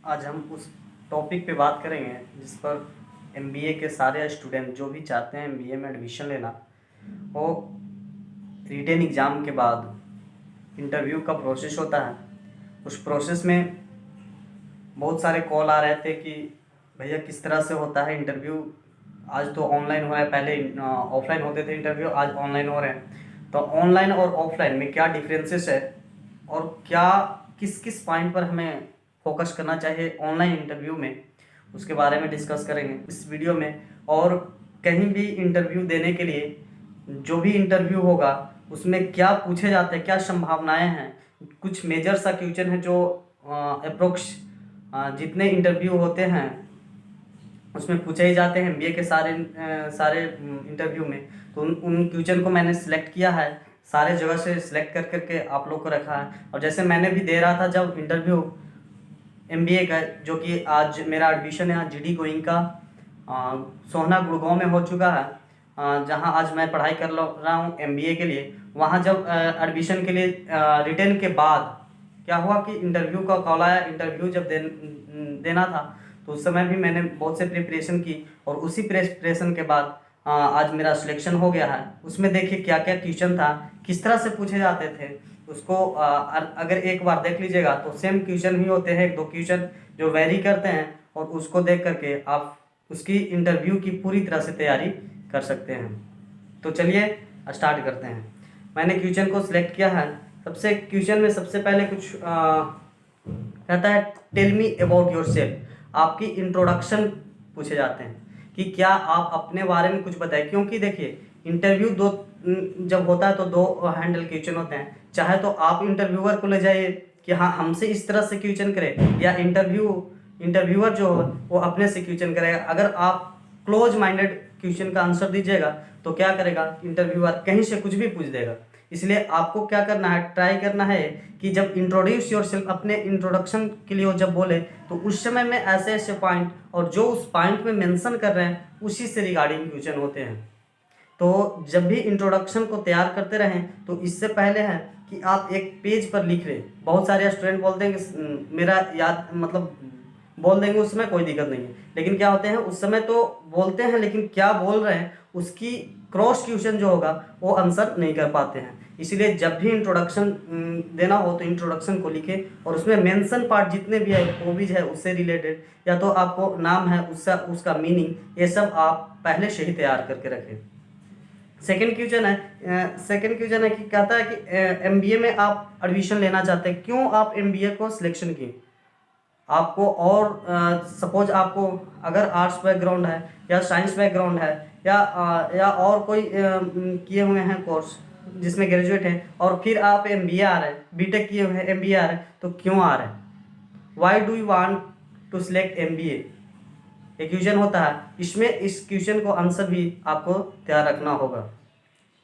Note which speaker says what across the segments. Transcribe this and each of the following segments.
Speaker 1: आज हम उस टॉपिक पे बात करेंगे जिस पर एमबीए के सारे स्टूडेंट जो भी चाहते हैं एमबीए में एडमिशन लेना, वो रिटेन एग्ज़ाम के बाद इंटरव्यू का प्रोसेस होता है। उस प्रोसेस में बहुत सारे कॉल आ रहे थे कि भैया किस तरह से होता है इंटरव्यू। आज तो ऑनलाइन हो रहा है, पहले ऑफलाइन होते थे इंटरव्यू, आज ऑनलाइन हो रहे हैं। तो ऑनलाइन और ऑफलाइन में क्या डिफरेंसेस है और क्या किस किस पॉइंट पर हमें फोकस करना चाहिए ऑनलाइन इंटरव्यू में, उसके बारे में डिस्कस करेंगे इस वीडियो में। और कहीं भी इंटरव्यू देने के लिए जो भी इंटरव्यू होगा उसमें क्या पूछे जाते हैं, क्या संभावनाएं हैं, कुछ मेजर सा क्वेश्चन है जो अप्रोक्स जितने इंटरव्यू होते हैं उसमें पूछे ही जाते हैं एमबीए के सारे इंटरव्यू में। तो उन क्वेश्चन को मैंने सिलेक्ट किया है, सारे जगह से सिलेक्ट कर करके आप लोग को रखा है। और जैसे मैंने भी दे रहा था जब इंटरव्यू एमबीए का, जो कि आज मेरा एडमिशन है जीडी गोइंग का सोहना गुड़गांव में हो चुका है, जहां आज मैं पढ़ाई कर रहा हूं एमबीए के लिए। वहां जब एडमिशन के लिए रिटर्न के बाद क्या हुआ कि इंटरव्यू का कॉल आया। इंटरव्यू जब देना था तो उस समय भी मैंने बहुत से प्रिपरेशन की और उसी प्रिपरेशन के बाद आज मेरा सिलेक्शन हो गया है। उसमें देखिए क्या क्या क्वेश्चन था, किस तरह से पूछे जाते थे उसको अगर एक बार देख लीजिएगा तो सेम क्वेश्चन ही होते हैं, एक दो क्वेश्चन जो वेरी करते हैं, और उसको देख करके आप उसकी इंटरव्यू की पूरी तरह से तैयारी कर सकते हैं। तो चलिए स्टार्ट करते हैं। मैंने क्वेश्चन को सिलेक्ट किया है। सबसे क्वेश्चन में सबसे पहले कुछ कहता है tell me about yourself. आपकी इंट्रोडक्शन पूछे जाते हैं कि क्या आप अपने बारे में कुछ बताएं, क्योंकि देखिए इंटरव्यू दो जब होता है तो दो हैंडल क्वेश्चन होते हैं। चाहे तो आप इंटरव्यूअर को ले जाइए कि हाँ हमसे इस तरह से क्वेश्चन करे, या इंटरव्यूअर जो हो वो अपने से क्वेश्चन करेगा। अगर आप क्लोज माइंडेड क्वेश्चन का आंसर दीजिएगा तो क्या करेगा इंटरव्यूअर, कहीं से कुछ भी पूछ देगा। इसलिए आपको क्या करना है, ट्राई करना है कि जब इंट्रोड्यूस योरसेल्फ, अपने इंट्रोडक्शन के लिए वो जब बोले तो उस समय में ऐसे ऐसे पॉइंट, और जो उस पॉइंट में मेंशन कर रहे हैं उसी से रिगार्डिंग क्वेश्चन होते हैं। तो जब भी इंट्रोडक्शन को तैयार करते रहें तो इससे पहले है कि आप एक पेज पर लिख रहे। बहुत सारे स्टूडेंट बोलते हैं कि मेरा याद मतलब बोल देंगे, उसमें कोई दिक्कत नहीं है, लेकिन क्या होते हैं उस समय तो बोलते हैं लेकिन क्या बोल रहे हैं उसकी क्रॉस क्वेश्चन जो होगा वो आंसर नहीं कर पाते हैं। इसीलिए जब भी इंट्रोडक्शन देना हो तो इंट्रोडक्शन को लिखें और उसमें मेंशन पार्ट जितने भी है, हॉबीज है उससे रिलेटेड, या तो आपको नाम है उसका मीनिंग, ये सब आप पहले से ही तैयार करके रखें। सेकंड क्वेश्चन है कि कहता है कि एमबीए में आप एडमिशन लेना चाहते हैं, क्यों आप एमबीए को सिलेक्शन किए। आपको और सपोज आपको अगर आर्ट्स बैकग्राउंड है या साइंस बैकग्राउंड है या और कोई किए हुए हैं कोर्स जिसमें ग्रेजुएट हैं, और फिर आप एमबीए आ रहे हैं, बीटेक किए हुए हैं एमबीए आ रहे हैं, तो क्यों आ रहे हैं, why do you want to select MBA, एक क्वेश्चन होता है। इसमें इस क्वेश्चन को आंसर भी आपको तैयार रखना होगा।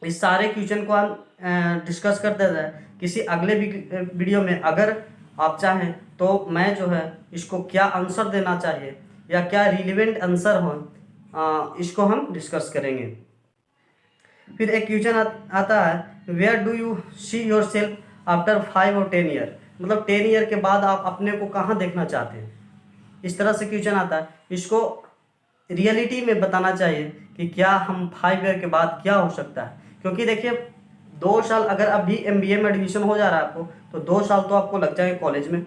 Speaker 1: इस सारे क्वेश्चन को हम डिस्कस करते हैं किसी अगले वीडियो में। अगर आप चाहें तो मैं जो है इसको क्या आंसर देना चाहिए या क्या रिलेवेंट आंसर हो, इसको हम डिस्कस करेंगे। फिर एक क्वेश्चन आता है where do you see yourself after 5 और 10 ईयर, मतलब 10 ईयर के बाद आप अपने को कहाँ देखना चाहते हैं। इस तरह से क्वेश्चन आता है, इसको रियलिटी में बताना चाहिए कि क्या हम 5 ईयर के बाद क्या हो सकता है। क्योंकि देखिए 2 साल अगर अभी एमबीए में एडमिशन हो जा रहा है आपको, तो 2 साल तो आपको लग जाएंगे कॉलेज में।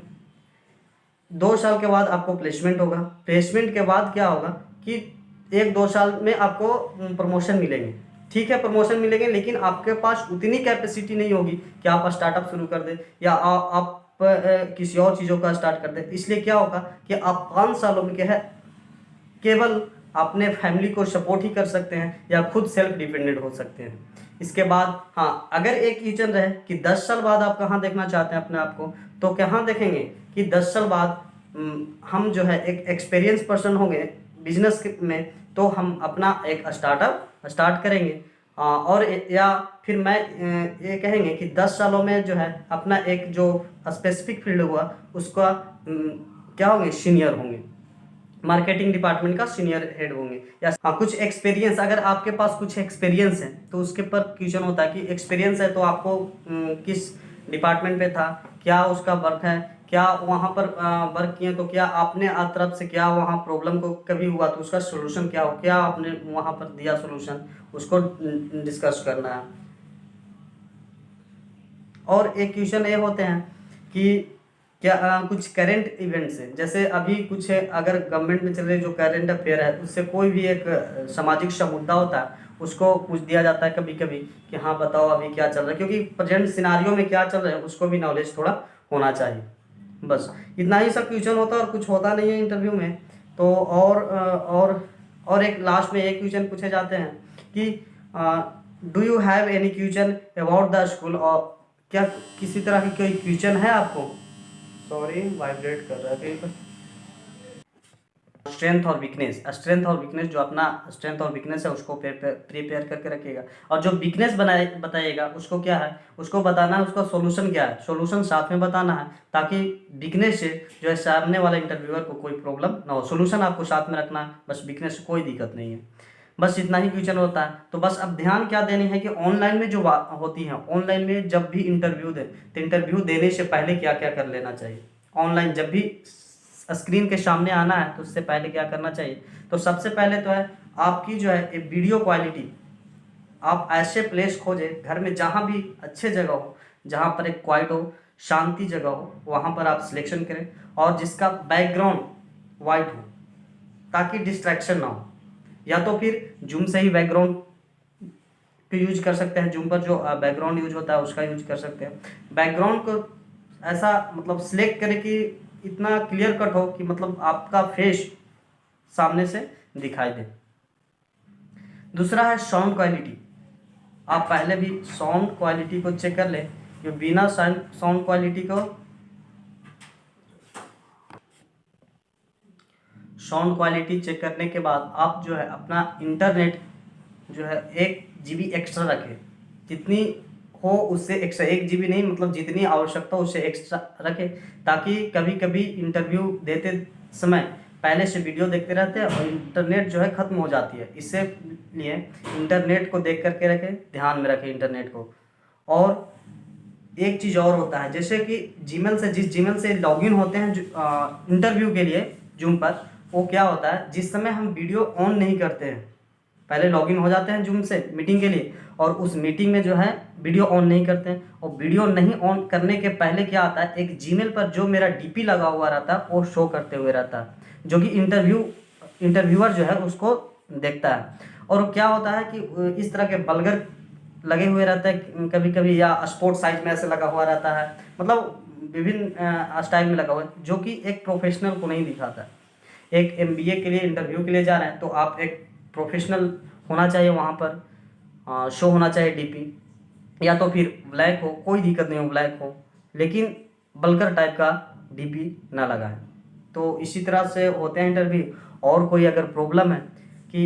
Speaker 1: 2 साल के बाद आपको प्लेसमेंट होगा, प्लेसमेंट के बाद क्या होगा कि 1-2 साल में आपको प्रमोशन मिलेंगे। ठीक है प्रमोशन मिलेंगे, लेकिन आपके पास उतनी कैपेसिटी नहीं होगी कि आप स्टार्टअप शुरू कर दें या आप किसी और चीज़ों का स्टार्ट कर दें। इसलिए क्या होगा कि आप 5 सालों में क्या है केवल अपने फैमिली को सपोर्ट ही कर सकते हैं या खुद सेल्फ डिपेंडेंट हो सकते हैं। इसके बाद हाँ, अगर एक क्वेश्चन रहे कि 10 साल बाद आप कहाँ देखना चाहते हैं अपने आप को, तो कहाँ देखेंगे कि 10 साल बाद हम जो है एक एक्सपीरियंस पर्सन होंगे बिजनेस में, तो हम अपना एक स्टार्टअप स्टार्ट करेंगे। और या फिर मैं ये कहेंगे कि 10 सालों में जो है अपना एक जो स्पेसिफिक फील्ड हुआ उसका क्या होंगे, सीनियर होंगे, मार्केटिंग डिपार्टमेंट का सीनियर हेड होंगे। या हाँ कुछ एक्सपीरियंस, अगर आपके पास कुछ एक्सपीरियंस है तो उसके पर क्वेश्चन होता है कि एक्सपीरियंस है तो आपको किस डिपार्टमेंट पे था, क्या उसका वर्क है, क्या वहाँ पर वर्क किए, तो क्या आपने तरफ से क्या वहाँ प्रॉब्लम को कभी हुआ तो उसका सोल्यूशन क्या हो, क्या आपने वहाँ पर दिया सोल्यूशन, उसको डिस्कस करना है। और एक क्वेश्चन ये होते हैं कि क्या कुछ करंट इवेंट्स है, जैसे अभी कुछ है, अगर गवर्नमेंट में चल रहे जो करंट अफेयर है उससे कोई भी एक सामाजिक सा मुद्दा होता है उसको पूछ दिया जाता है कभी कभी कि हाँ बताओ अभी क्या चल रहा है, क्योंकि प्रेजेंट सिनारियो में क्या चल रहा है उसको भी नॉलेज थोड़ा होना चाहिए। बस इतना ही सब क्वेश्चन होता है और कुछ होता नहीं है इंटरव्यू में। तो और एक लास्ट में एक क्वेश्चन पूछे जाते हैं कि do you have any question about the school, और क्या किसी तरह की कोई क्वेश्चन है आपको। सॉरी वाइब्रेट कर रहा है कहीं पर। स्ट्रेंथ और वीकनेस, स्ट्रेंथ और वीकनेस, जो अपना स्ट्रेंथ और वीकनेस है उसको प्रिपेयर करके रखिएगा, और जो वीकनेस बनाए बताइएगा उसको क्या है, उसको बताना है, उसका सॉल्यूशन क्या है, सॉल्यूशन साथ में बताना है, ताकि वीकनेस से जो है सामने वाला इंटरव्यूअर को कोई प्रॉब्लम ना हो। सॉल्यूशन आपको साथ में रखना है, बस वीकनेस से कोई दिक्कत नहीं है। बस इतना ही क्वेश्चन होता है। तो बस अब ध्यान क्या देनी है कि ऑनलाइन में जो बात होती है, ऑनलाइन में जब भी इंटरव्यू दे तो इंटरव्यू देने से पहले क्या क्या कर लेना चाहिए। ऑनलाइन जब भी स्क्रीन के सामने आना है तो उससे पहले क्या करना चाहिए, तो सबसे पहले तो है आपकी जो है वीडियो क्वालिटी, आप ऐसे प्लेस खोजें घर में जहाँ भी अच्छे जगह हो, जहाँ पर एक क्वाइट हो, शांति जगह हो, वहाँ पर आप सिलेक्शन करें, और जिसका बैकग्राउंड वाइट हो ताकि डिस्ट्रैक्शन ना हो। या तो फिर जूम से ही बैकग्राउंड को यूज कर सकते हैं, जूम पर जो बैकग्राउंड यूज होता है उसका यूज कर सकते हैं। बैकग्राउंड को ऐसा मतलब सिलेक्ट करें कि इतना क्लियर कट हो कि मतलब आपका फेस सामने से दिखाई दे। दूसरा है साउंड क्वालिटी, आप पहले भी साउंड क्वालिटी को चेक कर लें, कि बिना साउंड क्वालिटी को साउंड क्वालिटी चेक करने के बाद आप जो है अपना इंटरनेट जो है 1 GB एक्स्ट्रा रखें, जितनी हो उससे एक्स्ट्रा, 1 GB नहीं, मतलब जितनी आवश्यकता हो उससे एक्स्ट्रा रखें, ताकि कभी कभी इंटरव्यू देते समय पहले से वीडियो देखते रहते हैं और इंटरनेट जो है ख़त्म हो जाती है, इससे लिए इंटरनेट को देख करके रखें, ध्यान में रखें इंटरनेट को। और एक चीज़ और होता है, जैसे कि जीमेल से, जिस जीमेल से लॉगिन होते हैं इंटरव्यू के लिए जूम पर, वो क्या होता है जिस समय हम वीडियो ऑन नहीं करते हैं, पहले लॉगिन हो जाते हैं जूम से मीटिंग के लिए, और उस मीटिंग में जो है वीडियो ऑन नहीं करते हैं, और वीडियो नहीं ऑन करने के पहले क्या आता है, एक जीमेल पर जो मेरा डीपी लगा हुआ रहता है वो शो करते हुए रहता है, जो कि इंटरव्यूअर जो है उसको देखता है। और क्या होता है कि इस तरह के बल्गर लगे हुए रहते हैं कभी कभी, या स्पोर्ट साइज में ऐसे लगा हुआ रहता है, मतलब विभिन्न स्टाइल में लगा हुआ है, जो कि एक प्रोफेशनल को नहीं दिखाता। एक एमबीए के लिए इंटरव्यू के लिए जा रहे हैं तो आप एक प्रोफेशनल होना चाहिए, वहाँ पर शो होना चाहिए डीपी, या तो फिर ब्लैक हो, कोई दिक्कत नहीं हो ब्लैक हो, लेकिन बल्कर टाइप का डीपी ना लगाएं। तो इसी तरह से होते हैं इंटरव्यू। और कोई अगर प्रॉब्लम है कि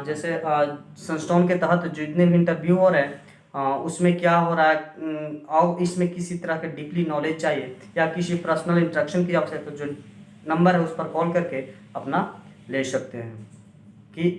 Speaker 1: जैसे संस्टोन के तहत जितने भी इंटरव्यू हो रहे हैं उसमें क्या हो रहा है, और इसमें किसी तरह का डीपली नॉलेज चाहिए या किसी पर्सनल इंस्ट्रक्शन की आवश्यकता, तो जो नंबर है उस पर कॉल करके अपना ले सकते हैं। कि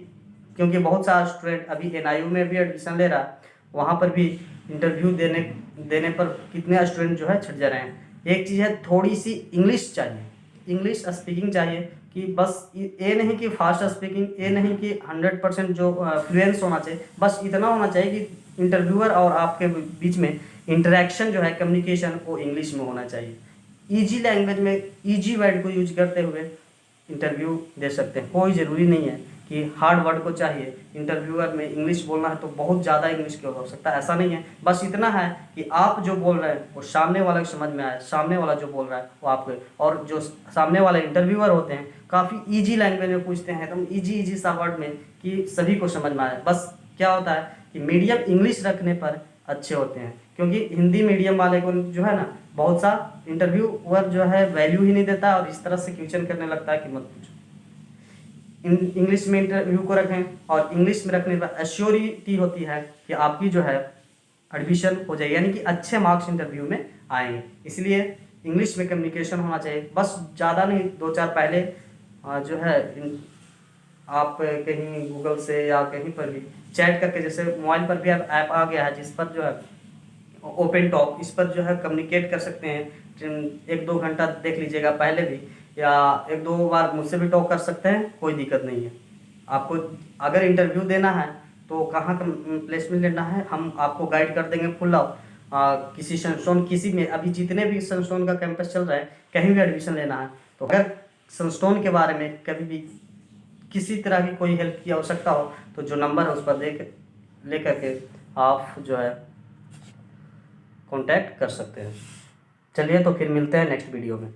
Speaker 1: क्योंकि बहुत सारा स्टूडेंट अभी एनआईयू में भी एडमिशन ले रहा है, वहाँ पर भी इंटरव्यू देने पर कितने स्टूडेंट जो है छट जा रहे हैं। एक चीज़ है, थोड़ी सी इंग्लिश चाहिए, इंग्लिश स्पीकिंग चाहिए, कि बस ये नहीं कि फास्ट स्पीकिंग, ये नहीं कि 100% जो फ्लुएंस होना चाहिए, बस इतना होना चाहिए कि इंटरव्यूअर और आपके बीच में इंटरेक्शन जो है, कम्युनिकेशन, वो इंग्लिश में होना चाहिए। ईजी लैंग्वेज में ईजी वर्ड को यूज करते हुए इंटरव्यू दे सकते हैं, कोई ज़रूरी नहीं है कि हार्ड वर्ड को चाहिए। इंटरव्यूअर में इंग्लिश बोलना है तो बहुत ज़्यादा इंग्लिश की हो सकता है, ऐसा नहीं है। बस इतना है कि आप जो बोल रहे हैं वो सामने वाले को समझ में आए, सामने वाला जो बोल रहा है वो आपको, और जो सामने वाले इंटरव्यूअर होते हैं काफ़ी ईजी लैंग्वेज में पूछते हैं, एकदम ईजी सा वर्ड में, कि सभी को समझ में आए। बस क्या होता है कि मीडियम इंग्लिश रखने पर अच्छे होते हैं, क्योंकि हिंदी मीडियम वाले को जो है ना, बहुत सा इंटरव्यूअर जो है वैल्यू ही नहीं देता और इस तरह से क्वेश्चन करने लगता है कि मत पूछो। इंग्लिश में इंटरव्यू को रखें, और इंग्लिश में रखने पर एश्योरिटी होती है कि आपकी जो है एडमिशन हो जाएगी, यानी कि अच्छे मार्क्स इंटरव्यू में आएंगे। इसलिए इंग्लिश में कम्युनिकेशन होना चाहिए, बस ज़्यादा नहीं, 2-4 पहले जो है आप कहीं गूगल से या कहीं पर भी चैट करके, जैसे मोबाइल पर भी ऐप आ गया है जिस पर जो है ओपन टॉक, इस पर जो है कम्युनिकेट कर सकते हैं एक दो घंटा देख लीजिएगा पहले भी, या एक दो बार मुझसे भी टॉक कर सकते हैं, कोई दिक्कत नहीं है। आपको अगर इंटरव्यू देना है तो कहाँ का प्लेसमेंट लेना है हम आपको गाइड कर देंगे फुल ऑफ। किसी सनस्टोन किसी में अभी जितने भी सनस्टोन का कैंपस चल रहा है, कहीं भी एडमिशन लेना है तो अगर सनस्टोन के बारे में कभी भी किसी तरह की कोई हेल्प की आवश्यकता हो तो जो नंबर है उस पर ले करके आप जो है कांटेक्ट कर सकते हैं। चलिए तो फिर मिलते हैं नेक्स्ट वीडियो में।